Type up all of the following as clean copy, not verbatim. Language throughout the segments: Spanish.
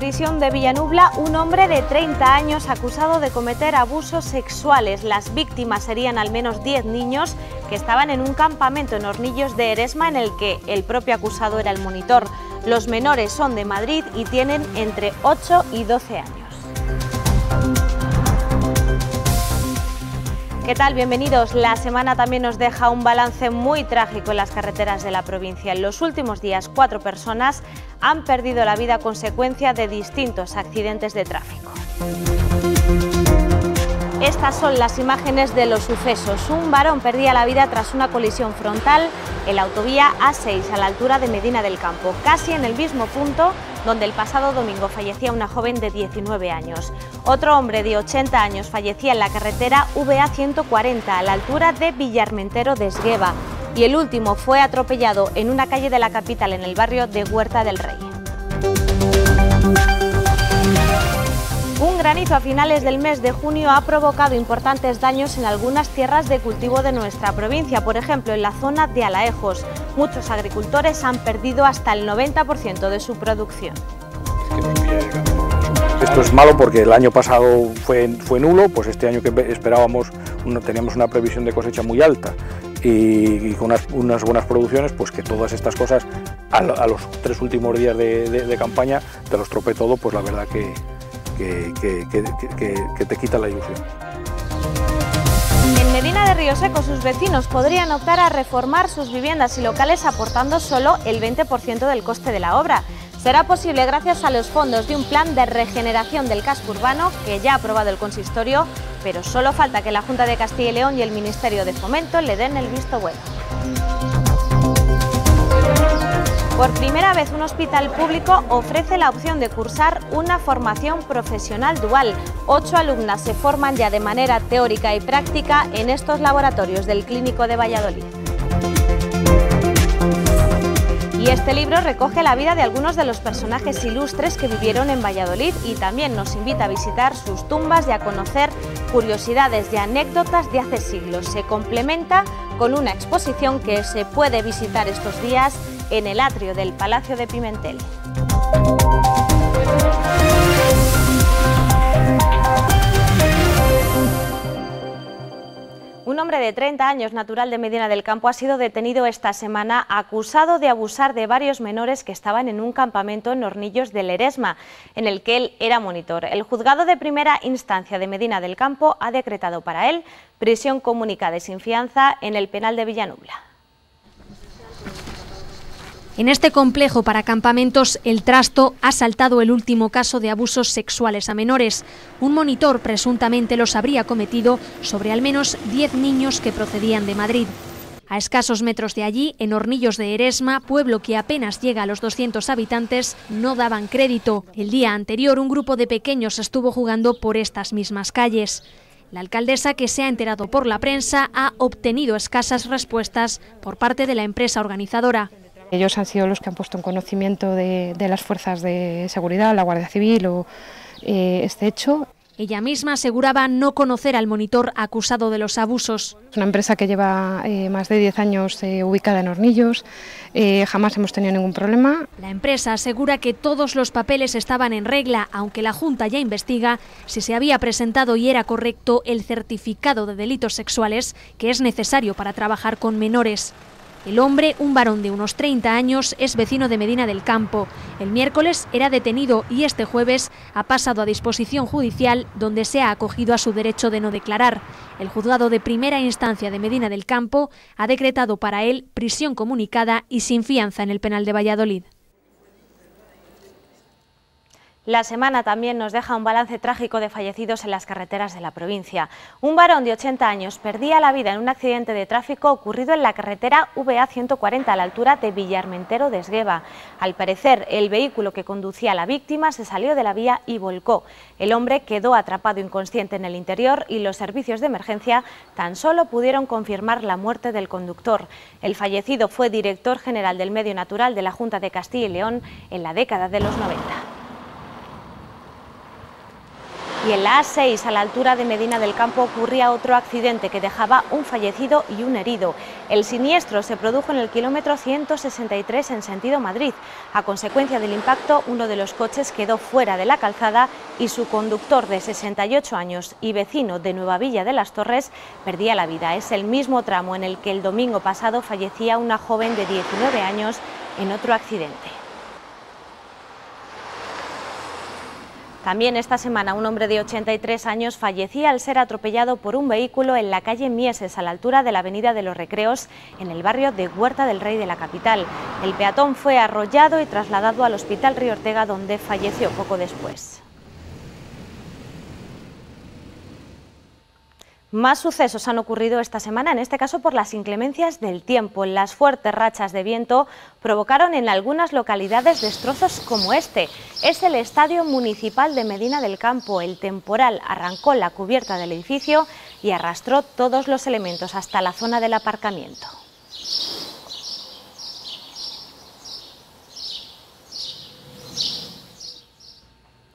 prisión de Villanubla un hombre de 30 años acusado de cometer abusos sexuales. Las víctimas serían al menos 10 niños que estaban en un campamento en Hornillos de Eresma en el que el propio acusado era el monitor. Los menores son de Madrid y tienen entre 8 y 12 años. ¿Qué tal? Bienvenidos. La semana también nos deja un balance muy trágico en las carreteras de la provincia. En los últimos días, 4 personas han perdido la vida a consecuencia de distintos accidentes de tráfico. Estas son las imágenes de los sucesos. Un varón perdía la vida tras una colisión frontal en la autovía A6 a la altura de Medina del Campo, casi en el mismo punto donde el pasado domingo fallecía una joven de 19 años. Otro hombre de 80 años fallecía en la carretera VA 140 a la altura de Villarmentero de Esgueva y el último fue atropellado en una calle de la capital en el barrio de Huerta del Rey. Un granizo a finales del mes de junio ha provocado importantes daños en algunas tierras de cultivo de nuestra provincia, por ejemplo en la zona de Alaejos. Muchos agricultores han perdido hasta el 90% de su producción. Esto es malo porque el año pasado fue nulo, pues este año que esperábamos teníamos una previsión de cosecha muy alta y con unas buenas producciones, pues que todas estas cosas a los 3 últimos días de campaña te los tropé todo, pues la verdad que te quita la ilusión. En Medina de Rioseco sus vecinos podrían optar a reformar sus viviendas y locales aportando solo el 20% del coste de la obra. Será posible gracias a los fondos de un plan de regeneración del casco urbano que ya ha aprobado el consistorio, pero solo falta que la Junta de Castilla y León y el Ministerio de Fomento le den el visto bueno. Por primera vez un hospital público ofrece la opción de cursar una formación profesional dual. 8 alumnas se forman ya de manera teórica y práctica en estos laboratorios del Clínico de Valladolid. Y este libro recoge la vida de algunos de los personajes ilustres que vivieron en Valladolid y también nos invita a visitar sus tumbas y a conocer curiosidades y anécdotas de hace siglos. Se complementa con una exposición que se puede visitar estos días en el atrio del Palacio de Pimentel. Un hombre de 30 años, natural de Medina del Campo, ha sido detenido esta semana acusado de abusar de varios menores que estaban en un campamento en Hornillos del Eresma, en el que él era monitor. El juzgado de primera instancia de Medina del Campo ha decretado para él prisión comunicada y sin fianza en el penal de Villanubla. En este complejo para campamentos El Trasto ha saltado el último caso de abusos sexuales a menores. Un monitor presuntamente los habría cometido sobre al menos 10 niños que procedían de Madrid. A escasos metros de allí, en Hornillos de Eresma, pueblo que apenas llega a los 200 habitantes, no daban crédito. El día anterior un grupo de pequeños estuvo jugando por estas mismas calles. La alcaldesa, que se ha enterado por la prensa, ha obtenido escasas respuestas por parte de la empresa organizadora. Ellos han sido los que han puesto en conocimiento de las fuerzas de seguridad, la Guardia Civil o este hecho. Ella misma aseguraba no conocer al monitor acusado de los abusos. Es una empresa que lleva más de 10 años ubicada en Hornillos, jamás hemos tenido ningún problema. La empresa asegura que todos los papeles estaban en regla, aunque la Junta ya investiga si se había presentado y era correcto el certificado de delitos sexuales que es necesario para trabajar con menores. El hombre, un varón de unos 30 años, es vecino de Medina del Campo. El miércoles era detenido y este jueves ha pasado a disposición judicial donde se ha acogido a su derecho de no declarar. El juzgado de primera instancia de Medina del Campo ha decretado para él prisión comunicada y sin fianza en el penal de Valladolid. La semana también nos deja un balance trágico de fallecidos en las carreteras de la provincia. Un varón de 80 años perdía la vida en un accidente de tráfico ocurrido en la carretera VA 140 a la altura de Villarmentero de Esgueva. Al parecer, el vehículo que conducía a la víctima se salió de la vía y volcó. El hombre quedó atrapado inconsciente en el interior y los servicios de emergencia tan solo pudieron confirmar la muerte del conductor. El fallecido fue director general del Medio Natural de la Junta de Castilla y León en la década de los 90. Y en la A6, a la altura de Medina del Campo, ocurría otro accidente que dejaba un fallecido y un herido. El siniestro se produjo en el kilómetro 163 en sentido Madrid. A consecuencia del impacto, uno de los coches quedó fuera de la calzada y su conductor, de 68 años y vecino de Nueva Villa de las Torres, perdía la vida. Es el mismo tramo en el que el domingo pasado fallecía una joven de 19 años en otro accidente. También esta semana un hombre de 83 años fallecía al ser atropellado por un vehículo en la calle Mieses, a la altura de la Avenida de los Recreos, en el barrio de Huerta del Rey de la capital. El peatón fue arrollado y trasladado al Hospital Río Ortega, donde falleció poco después. Más sucesos han ocurrido esta semana, en este caso por las inclemencias del tiempo. Las fuertes rachas de viento provocaron en algunas localidades destrozos como este. Es el Estadio Municipal de Medina del Campo. El temporal arrancó la cubierta del edificio y arrastró todos los elementos hasta la zona del aparcamiento.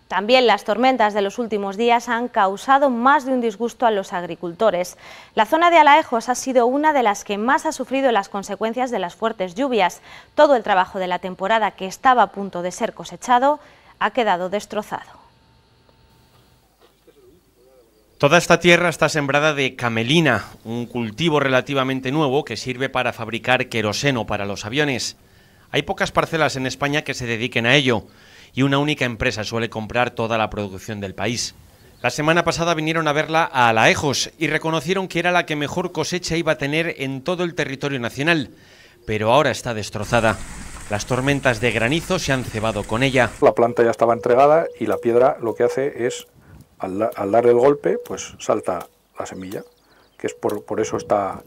También las tormentas de los últimos días han causado más de un disgusto a los agricultores. La zona de Alaejos ha sido una de las que más ha sufrido las consecuencias de las fuertes lluvias. Todo el trabajo de la temporada, que estaba a punto de ser cosechado, ha quedado destrozado. Toda esta tierra está sembrada de camelina, un cultivo relativamente nuevo que sirve para fabricar queroseno para los aviones. Hay pocas parcelas en España que se dediquen a ello, y una única empresa suele comprar toda la producción del país. La semana pasada vinieron a verla a Alaejos y reconocieron que era la que mejor cosecha iba a tener en todo el territorio nacional, pero ahora está destrozada. Las tormentas de granizo se han cebado con ella. La planta ya estaba entregada y la piedra lo que hace es, al darle el golpe, pues salta la semilla, que es por eso está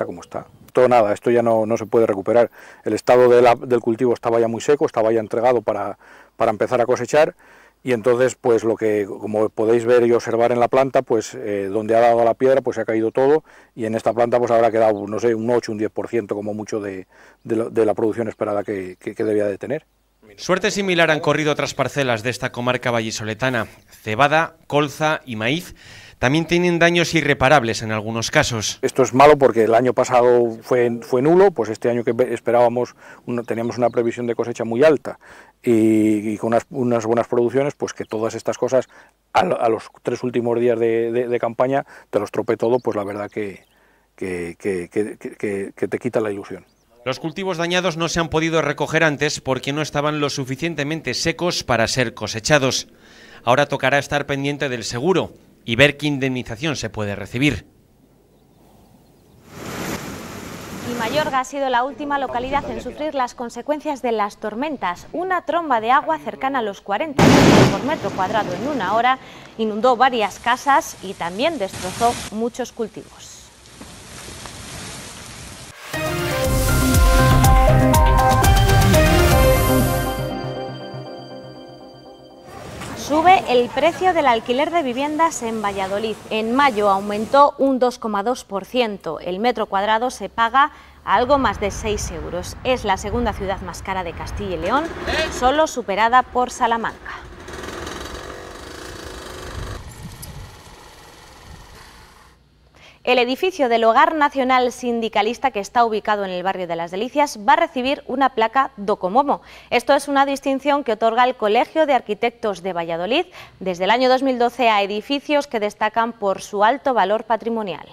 como está. Todo nada, esto ya no se puede recuperar. El estado del cultivo estaba ya muy seco, estaba ya entregado para empezar a cosechar, y entonces pues lo que, como podéis ver y observar en la planta, pues donde ha dado la piedra pues se ha caído todo, y en esta planta pues habrá quedado, no sé, un 8, un 10% como mucho de la producción esperada que debía de tener. Suerte similar han corrido otras parcelas de esta comarca vallisoletana. Cebada, colza y maíz también tienen daños irreparables en algunos casos. Esto es malo porque el año pasado fue nulo, pues este año que esperábamos, teníamos una previsión de cosecha muy alta y con unas buenas producciones, pues que todas estas cosas a los 3 últimos días de campaña te los tropé todo, pues la verdad que te quita la ilusión. Los cultivos dañados no se han podido recoger antes porque no estaban lo suficientemente secos para ser cosechados. Ahora tocará estar pendiente del seguro y ver qué indemnización se puede recibir. Y Mayorga ha sido la última localidad en sufrir las consecuencias de las tormentas. Una tromba de agua cercana a los 40 litros por metro cuadrado en una hora inundó varias casas y también destrozó muchos cultivos. Sube el precio del alquiler de viviendas en Valladolid. En mayo aumentó un 2,2%. El metro cuadrado se paga a algo más de 6 euros. Es la segunda ciudad más cara de Castilla y León, solo superada por Salamanca. El edificio del Hogar Nacional Sindicalista, que está ubicado en el barrio de Las Delicias, va a recibir una placa Docomomo. Esto es una distinción que otorga el Colegio de Arquitectos de Valladolid desde el año 2012 a edificios que destacan por su alto valor patrimonial.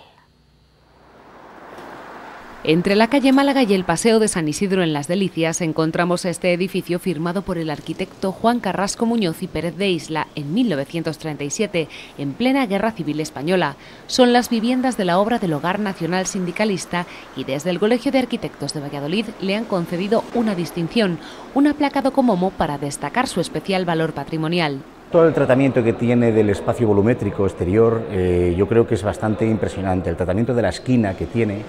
Entre la calle Málaga y el Paseo de San Isidro en Las Delicias encontramos este edificio firmado por el arquitecto Juan Carrasco Muñoz y Pérez de Isla en 1937, en plena Guerra Civil Española. Son las viviendas de la obra del Hogar Nacional Sindicalista y desde el Colegio de Arquitectos de Valladolid le han concedido una distinción, una placa Docomomo para destacar su especial valor patrimonial. Todo el tratamiento que tiene del espacio volumétrico exterior yo creo que es bastante impresionante. El tratamiento de la esquina que tiene,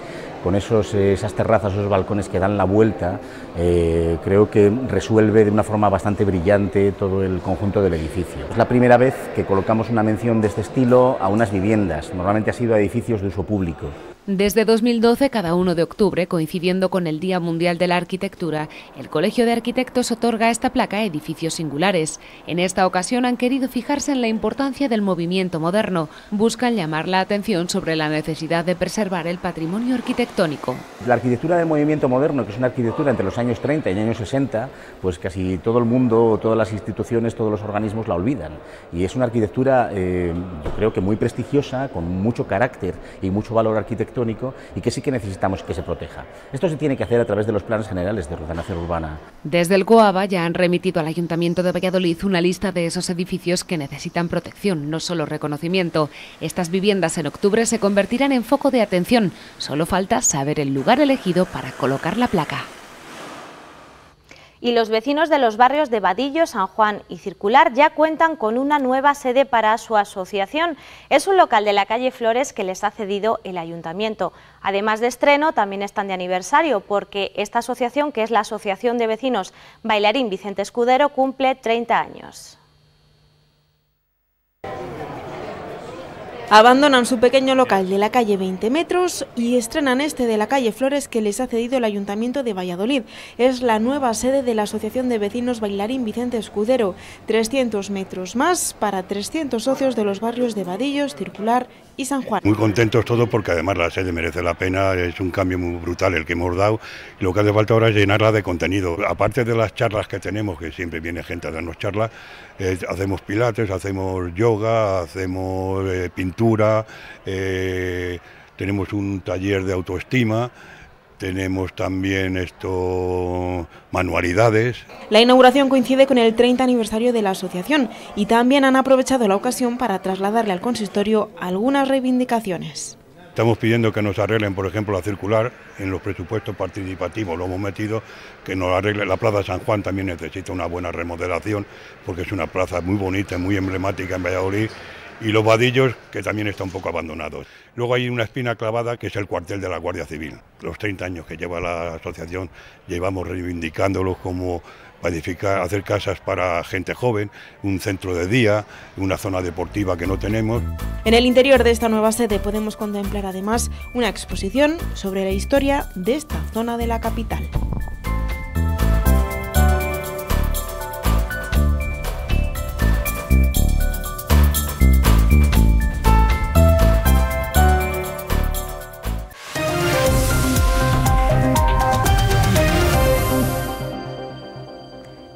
con esas terrazas, esos balcones que dan la vuelta, creo que resuelve de una forma bastante brillante todo el conjunto del edificio. Es la primera vez que colocamos una mención de este estilo a unas viviendas, normalmente ha sido a edificios de uso público. Desde 2012, cada 1 de octubre, coincidiendo con el Día Mundial de la Arquitectura, el Colegio de Arquitectos otorga esta placa a edificios singulares. En esta ocasión han querido fijarse en la importancia del movimiento moderno. Buscan llamar la atención sobre la necesidad de preservar el patrimonio arquitectónico. La arquitectura del movimiento moderno, que es una arquitectura entre los años 30 y años 60, pues casi todo el mundo, todas las instituciones, todos los organismos la olvidan. Y es una arquitectura, yo creo que muy prestigiosa, con mucho carácter y mucho valor arquitectónico, y que sí que necesitamos que se proteja. Esto se tiene que hacer a través de los planes generales de ordenación urbana. Desde el COABA ya han remitido al Ayuntamiento de Valladolid una lista de esos edificios que necesitan protección, no solo reconocimiento. Estas viviendas en octubre se convertirán en foco de atención. Solo falta saber el lugar elegido para colocar la placa. Y los vecinos de los barrios de Vadillo, San Juan y Circular ya cuentan con una nueva sede para su asociación. Es un local de la calle Flores que les ha cedido el ayuntamiento. Además de estreno, también están de aniversario porque esta asociación, que es la Asociación de Vecinos Bailarín Vicente Escudero, cumple 30 años. Abandonan su pequeño local de la calle 20 metros y estrenan este de la calle Flores que les ha cedido el Ayuntamiento de Valladolid. Es la nueva sede de la Asociación de Vecinos Bailarín Vicente Escudero. 300 metros más para 300 socios de los barrios de Vadillos, Circular y San Juan. Muy contentos todos porque además la sede merece la pena, es un cambio muy brutal el que hemos dado. Lo que hace falta ahora es llenarla de contenido. Aparte de las charlas que tenemos, que siempre viene gente a darnos charlas, hacemos pilates, hacemos yoga, hacemos pintura, tenemos un taller de autoestima, tenemos también manualidades. La inauguración coincide con el 30 aniversario de la asociación y también han aprovechado la ocasión para trasladarle al consistorio algunas reivindicaciones. Estamos pidiendo que nos arreglen, por ejemplo, la circular, en los presupuestos participativos lo hemos metido, que nos arregle. La Plaza San Juan también necesita una buena remodelación, porque es una plaza muy bonita, muy emblemática en Valladolid, y los Vadillos, que también está un poco abandonados. Luego hay una espina clavada, que es el cuartel de la Guardia Civil. Los 30 años que lleva la asociación, llevamos reivindicándolos como para edificar, hacer casas para gente joven, un centro de día, una zona deportiva que no tenemos. En el interior de esta nueva sede podemos contemplar además una exposición sobre la historia de esta zona de la capital.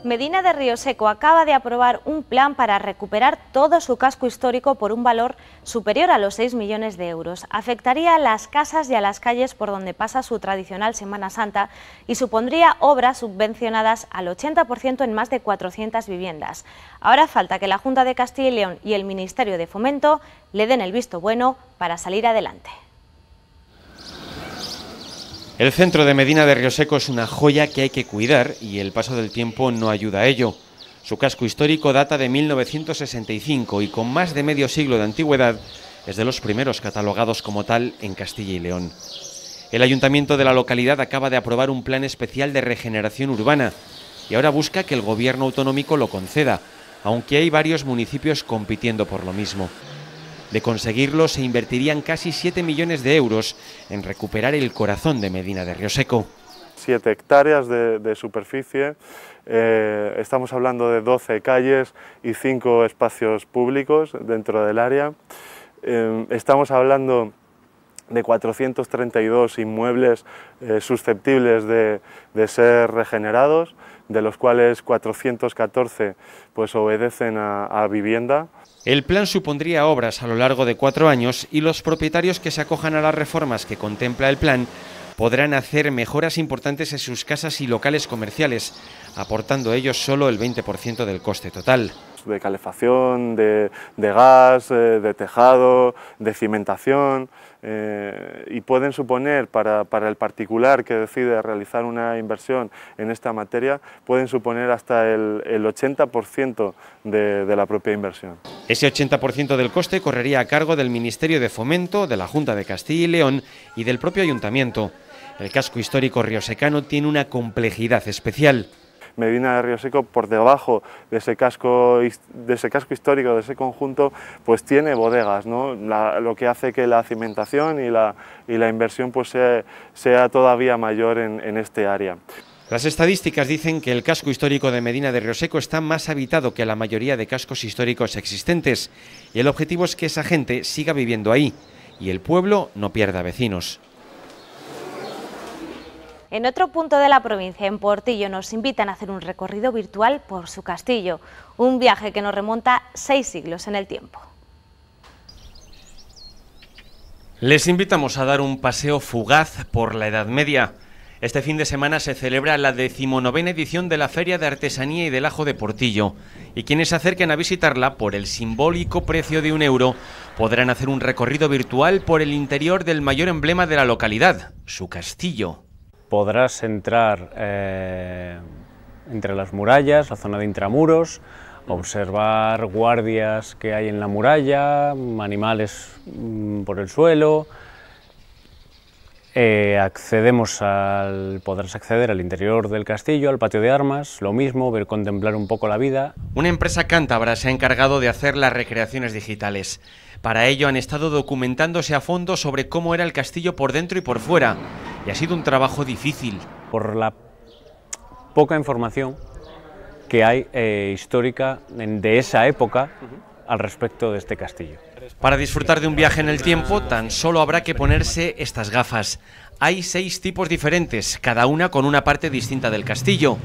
Medina de Rioseco acaba de aprobar un plan para recuperar todo su casco histórico por un valor superior a los 6 millones de euros. Afectaría a las casas y a las calles por donde pasa su tradicional Semana Santa y supondría obras subvencionadas al 80% en más de 400 viviendas. Ahora falta que la Junta de Castilla y León y el Ministerio de Fomento le den el visto bueno para salir adelante. El centro de Medina de Rioseco es una joya que hay que cuidar y el paso del tiempo no ayuda a ello. Su casco histórico data de 1965 y con más de medio siglo de antigüedad es de los primeros catalogados como tal en Castilla y León. El ayuntamiento de la localidad acaba de aprobar un plan especial de regeneración urbana y ahora busca que el gobierno autonómico lo conceda, aunque hay varios municipios compitiendo por lo mismo. De conseguirlo, se invertirían casi 7 millones de euros en recuperar el corazón de Medina de Rioseco. 7 hectáreas de superficie, estamos hablando de 12 calles y 5 espacios públicos dentro del área. Estamos hablando de 432 inmuebles susceptibles de ser regenerados, de los cuales 414 pues, obedecen a vivienda. El plan supondría obras a lo largo de 4 años y los propietarios que se acojan a las reformas que contempla el plan podrán hacer mejoras importantes en sus casas y locales comerciales, aportando ellos solo el 20% del coste total. De calefacción, de gas, de tejado, de cimentación, y pueden suponer para el particular que decide realizar una inversión en esta materia, pueden suponer hasta el 80% de la propia inversión. Ese 80% del coste correría a cargo del Ministerio de Fomento, de la Junta de Castilla y León y del propio Ayuntamiento. El casco histórico riosecano tiene una complejidad especial. Medina de Río Seco, por debajo de ese casco histórico, de ese conjunto, pues tiene bodegas, ¿no? Lo que hace que la cimentación y la inversión pues sea todavía mayor en este área. Las estadísticas dicen que el casco histórico de Medina de Río Seco está más habitado que la mayoría de cascos históricos existentes y el objetivo es que esa gente siga viviendo ahí y el pueblo no pierda vecinos. En otro punto de la provincia, en Portillo, nos invitan a hacer un recorrido virtual por su castillo, un viaje que nos remonta 6 siglos en el tiempo. Les invitamos a dar un paseo fugaz por la Edad Media. Este fin de semana se celebra la 19ª edición de la Feria de Artesanía y del Ajo de Portillo, y quienes se acerquen a visitarla por el simbólico precio de €1 podrán hacer un recorrido virtual por el interior del mayor emblema de la localidad, su castillo. Podrás entrar entre las murallas, la zona de intramuros, observar guardias que hay en la muralla, animales por el suelo. Podrás acceder al interior del castillo, al patio de armas, lo mismo, contemplar un poco la vida. Una empresa cántabra se ha encargado de hacer las recreaciones digitales. Para ello han estado documentándose a fondo sobre cómo era el castillo por dentro y por fuera, y ha sido un trabajo difícil. Por la poca información que hay histórica de esa época al respecto de este castillo. Para disfrutar de un viaje en el tiempo, tan solo habrá que ponerse estas gafas. Hay 6 tipos diferentes, cada una con una parte distinta del castillo,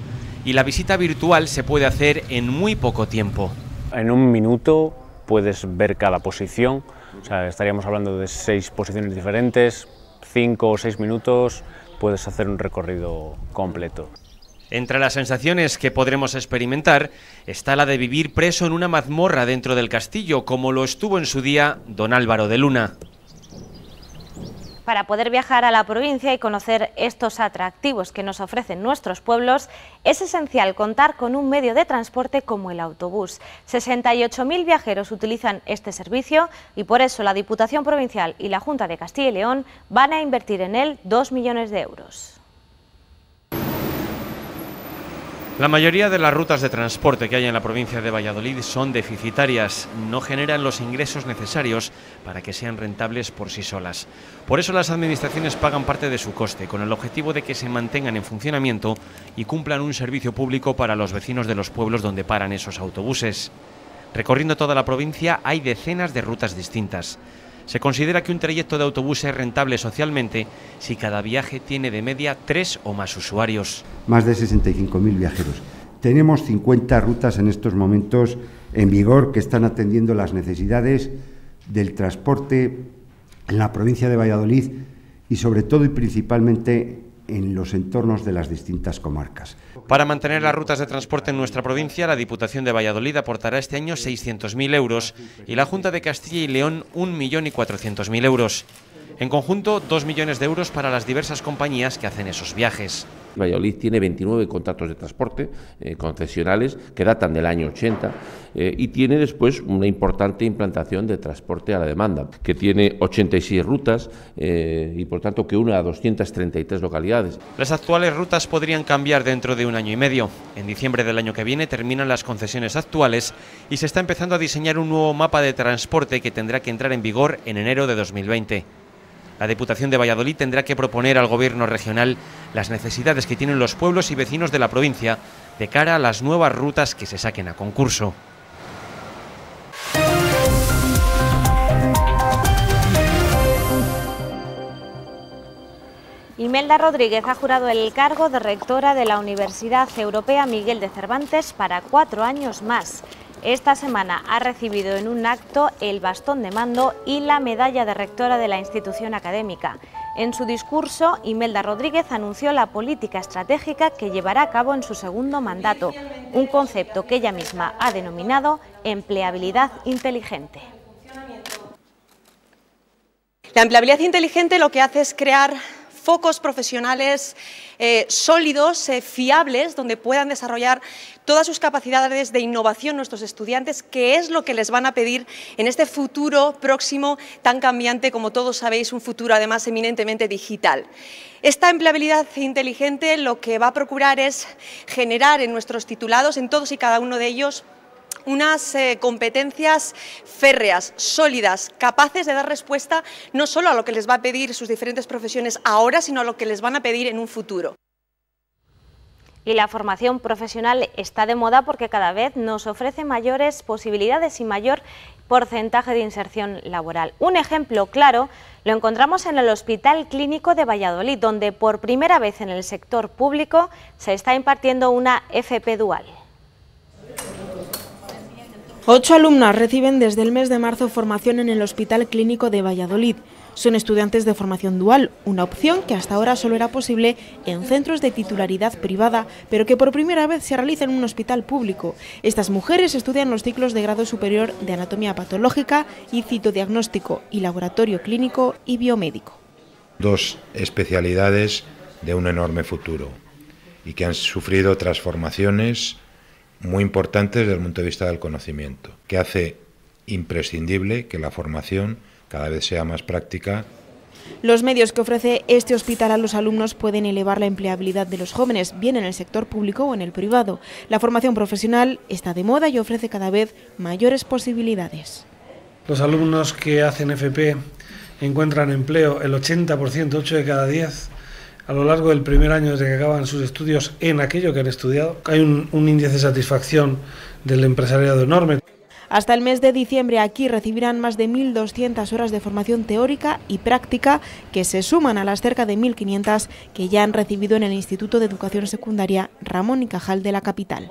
y la visita virtual se puede hacer en muy poco tiempo. En un minuto puedes ver cada posición, o sea, estaríamos hablando de 6 posiciones diferentes, 5 o 6 minutos puedes hacer un recorrido completo. Entre las sensaciones que podremos experimentar está la de vivir preso en una mazmorra dentro del castillo, como lo estuvo en su día don Álvaro de Luna. Para poder viajar a la provincia y conocer estos atractivos que nos ofrecen nuestros pueblos, es esencial contar con un medio de transporte como el autobús. 68.000 viajeros utilizan este servicio y por eso la Diputación Provincial y la Junta de Castilla y León van a invertir en él 2 millones de euros. La mayoría de las rutas de transporte que hay en la provincia de Valladolid son deficitarias, no generan los ingresos necesarios para que sean rentables por sí solas. Por eso las administraciones pagan parte de su coste, con el objetivo de que se mantengan en funcionamiento y cumplan un servicio público para los vecinos de los pueblos donde paran esos autobuses. Recorriendo toda la provincia hay decenas de rutas distintas. Se considera que un trayecto de autobús es rentable socialmente si cada viaje tiene de media 3 o más usuarios. Más de 65.000 viajeros. Tenemos 50 rutas en estos momentos en vigor que están atendiendo las necesidades del transporte en la provincia de Valladolid y sobre todo y principalmente en los entornos de las distintas comarcas. Para mantener las rutas de transporte en nuestra provincia, la Diputación de Valladolid aportará este año 600.000 euros y la Junta de Castilla y León 1.400.000 euros. En conjunto, 2 millones de euros para las diversas compañías que hacen esos viajes. Valladolid tiene 29 contratos de transporte concesionales que datan del año 80 y tiene después una importante implantación de transporte a la demanda, que tiene 86 rutas y por tanto que une a 233 localidades. Las actuales rutas podrían cambiar dentro de un año y medio. En diciembre del año que viene terminan las concesiones actuales y se está empezando a diseñar un nuevo mapa de transporte que tendrá que entrar en vigor en enero de 2020. La Diputación de Valladolid tendrá que proponer al Gobierno regional las necesidades que tienen los pueblos y vecinos de la provincia de cara a las nuevas rutas que se saquen a concurso. Imelda Rodríguez ha jurado el cargo de rectora de la Universidad Europea Miguel de Cervantes para 4 años más. Esta semana ha recibido en un acto el bastón de mando y la medalla de rectora de la institución académica. En su discurso, Imelda Rodríguez anunció la política estratégica que llevará a cabo en su segundo mandato, un concepto que ella misma ha denominado empleabilidad inteligente. La empleabilidad inteligente lo que hace es crear focos profesionales sólidos, fiables, donde puedan desarrollar todas sus capacidades de innovación nuestros estudiantes, que es lo que les van a pedir en este futuro próximo tan cambiante, como todos sabéis, un futuro además eminentemente digital. Esta empleabilidad inteligente lo que va a procurar es generar en nuestros titulados, en todos y cada uno de ellos, unas competencias férreas, sólidas, capaces de dar respuesta no solo a lo que les va a pedir sus diferentes profesiones ahora, sino a lo que les van a pedir en un futuro. Y la formación profesional está de moda porque cada vez nos ofrece mayores posibilidades y mayor porcentaje de inserción laboral. Un ejemplo claro lo encontramos en el Hospital Clínico de Valladolid, donde por primera vez en el sector público se está impartiendo una FP dual. 8 alumnas reciben desde el mes de marzo formación en el Hospital Clínico de Valladolid. Son estudiantes de formación dual, una opción que hasta ahora solo era posible en centros de titularidad privada, pero que por primera vez se realiza en un hospital público. Estas mujeres estudian los ciclos de grado superior de anatomía patológica y citodiagnóstico y laboratorio clínico y biomédico. Dos especialidades de un enorme futuro y que han sufrido transformaciones muy importantes desde el punto de vista del conocimiento, que hace imprescindible que la formación cada vez sea más práctica. Los medios que ofrece este hospital a los alumnos pueden elevar la empleabilidad de los jóvenes, bien en el sector público o en el privado. La formación profesional está de moda y ofrece cada vez mayores posibilidades. Los alumnos que hacen FP encuentran empleo el 80%, 8 de cada 10, a lo largo del primer año desde que acaban sus estudios en aquello que han estudiado. Hay un índice de satisfacción del empresariado enorme. Hasta el mes de diciembre aquí recibirán más de 1.200 horas de formación teórica y práctica que se suman a las cerca de 1.500 que ya han recibido en el Instituto de Educación Secundaria Ramón y Cajal de la capital.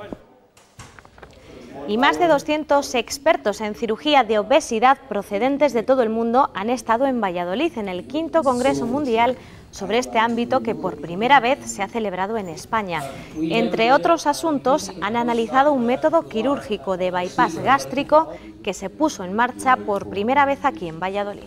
Y más de 200 expertos en cirugía de obesidad procedentes de todo el mundo han estado en Valladolid en el 5º Congreso Mundial sobre este ámbito que por primera vez se ha celebrado en España. Entre otros asuntos, han analizado un método quirúrgico de bypass gástrico que se puso en marcha por primera vez aquí en Valladolid.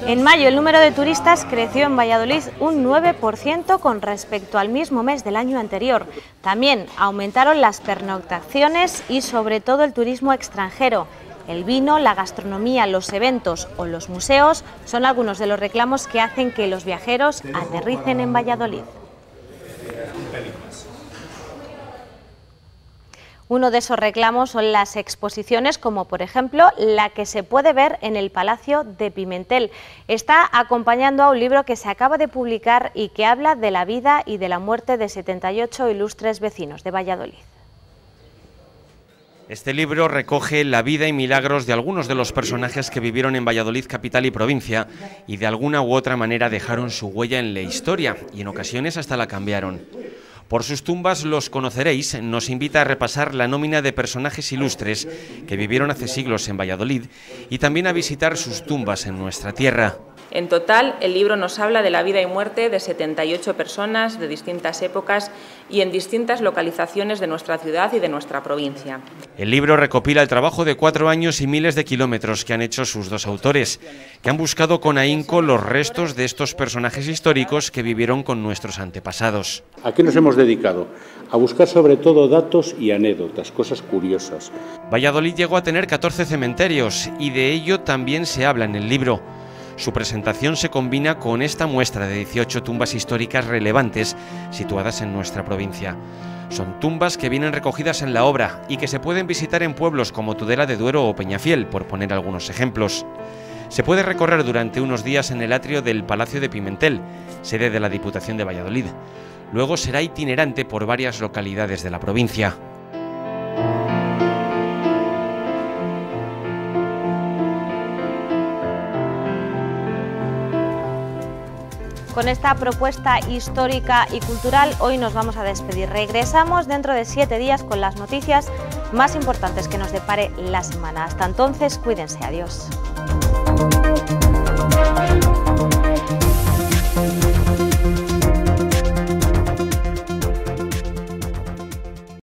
En mayo el número de turistas creció en Valladolid un 9% con respecto al mismo mes del año anterior. También aumentaron las pernoctaciones y sobre todo el turismo extranjero. El vino, la gastronomía, los eventos o los museos son algunos de los reclamos que hacen que los viajeros aterricen en Valladolid. Uno de esos reclamos son las exposiciones, como por ejemplo la que se puede ver en el Palacio de Pimentel. Está acompañando a un libro que se acaba de publicar y que habla de la vida y de la muerte de 78 ilustres vecinos de Valladolid. Este libro recoge la vida y milagros de algunos de los personajes que vivieron en Valladolid capital y provincia y de alguna u otra manera dejaron su huella en la historia y en ocasiones hasta la cambiaron. Por sus tumbas los conoceréis, nos invita a repasar la nómina de personajes ilustres que vivieron hace siglos en Valladolid y también a visitar sus tumbas en nuestra tierra. En total, el libro nos habla de la vida y muerte de 78 personas de distintas épocas y en distintas localizaciones de nuestra ciudad y de nuestra provincia. El libro recopila el trabajo de 4 años y miles de kilómetros que han hecho sus dos autores, que han buscado con ahínco los restos de estos personajes históricos que vivieron con nuestros antepasados. ¿A qué nos hemos dedicado? A buscar sobre todo datos y anécdotas, cosas curiosas. Valladolid llegó a tener 14 cementerios y de ello también se habla en el libro. Su presentación se combina con esta muestra de 18 tumbas históricas relevantes situadas en nuestra provincia. Son tumbas que vienen recogidas en la obra y que se pueden visitar en pueblos como Tudela de Duero o Peñafiel, por poner algunos ejemplos. Se puede recorrer durante unos días en el atrio del Palacio de Pimentel, sede de la Diputación de Valladolid. Luego será itinerante por varias localidades de la provincia. Con esta propuesta histórica y cultural hoy nos vamos a despedir. Regresamos dentro de 7 días con las noticias más importantes que nos depare la semana. Hasta entonces, cuídense. Adiós.